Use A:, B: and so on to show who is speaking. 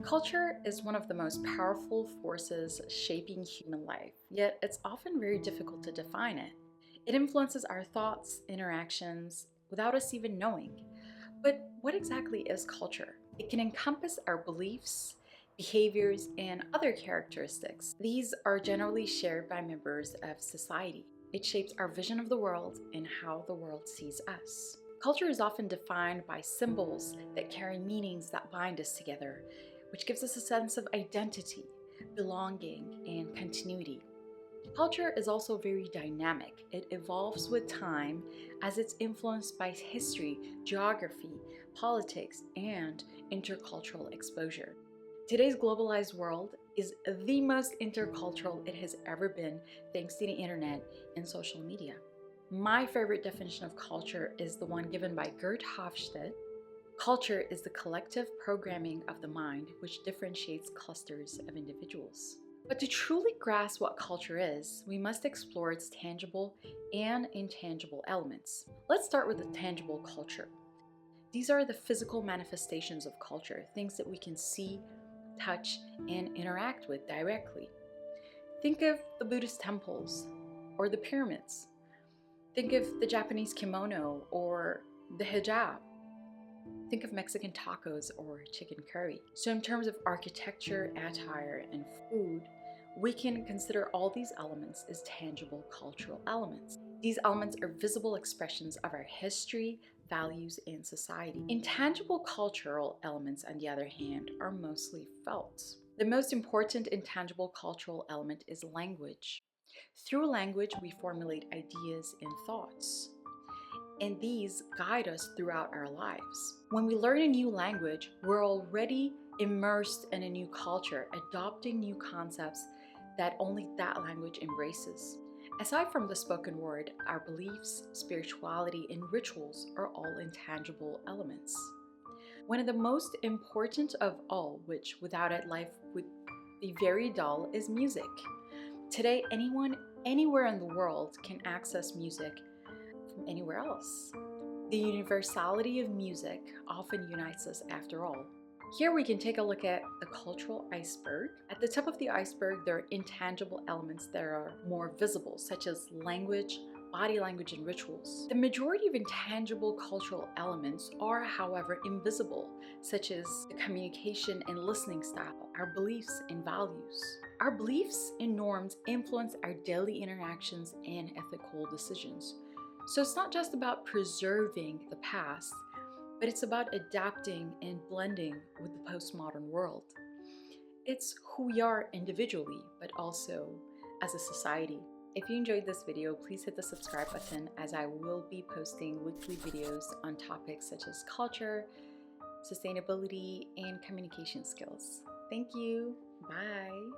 A: Culture is one of the most powerful forces shaping human life, yet it's often very difficult to define it. It influences our thoughts, interactions, without us even knowing. But what exactly is culture? It can encompass our beliefs, behaviors, and other characteristics. These are generally shared by members of society. It shapes our vision of the world and how the world sees us. Culture is often defined by symbols that carry meanings that bind us together, which gives us a sense of identity, belonging, and continuity. Culture is also very dynamic. It evolves with time as it's influenced by history, geography, politics, and intercultural exposure. Today's globalized world is the most intercultural it has ever been thanks to the internet and social media. My favorite definition of culture is the one given by Gert Hofstede. Culture is the collective programming of the mind which differentiates clusters of individuals. But to truly grasp what culture is, we must explore its tangible and intangible elements. Let's start with the tangible culture. These are the physical manifestations of culture, things that we can see, touch, and interact with directly. Think of the Buddhist temples or the pyramids. Think of the Japanese kimono or the hijab. Think of Mexican tacos or chicken curry. So in terms of architecture, attire, and food, we can consider all these elements as tangible cultural elements. These elements are visible expressions of our history, values, and society. Intangible cultural elements, on the other hand, are mostly felt. The most important intangible cultural element is language. Through language, we formulate ideas and thoughts, and these guide us throughout our lives. When we learn a new language, we're already immersed in a new culture, adopting new concepts that only that language embraces. Aside from the spoken word, our beliefs, spirituality, and rituals are all intangible elements. One of the most important of all, which without it life would be very dull, is music. Today, anyone, anywhere in the world can access music from anywhere else. The universality of music often unites us after all. Here we can take a look at the cultural iceberg. At the top of the iceberg, there are intangible elements that are more visible, such as language, body language, and rituals. The majority of intangible cultural elements are, however, invisible, such as the communication and listening style, our beliefs and values. Our beliefs and norms influence our daily interactions and ethical decisions. So it's not just about preserving the past, but it's about adapting and blending with the postmodern world. It's who we are individually, but also as a society. If you enjoyed this video, please hit the subscribe button, as I will be posting weekly videos on topics such as culture, sustainability, and communication skills. Thank you. Bye.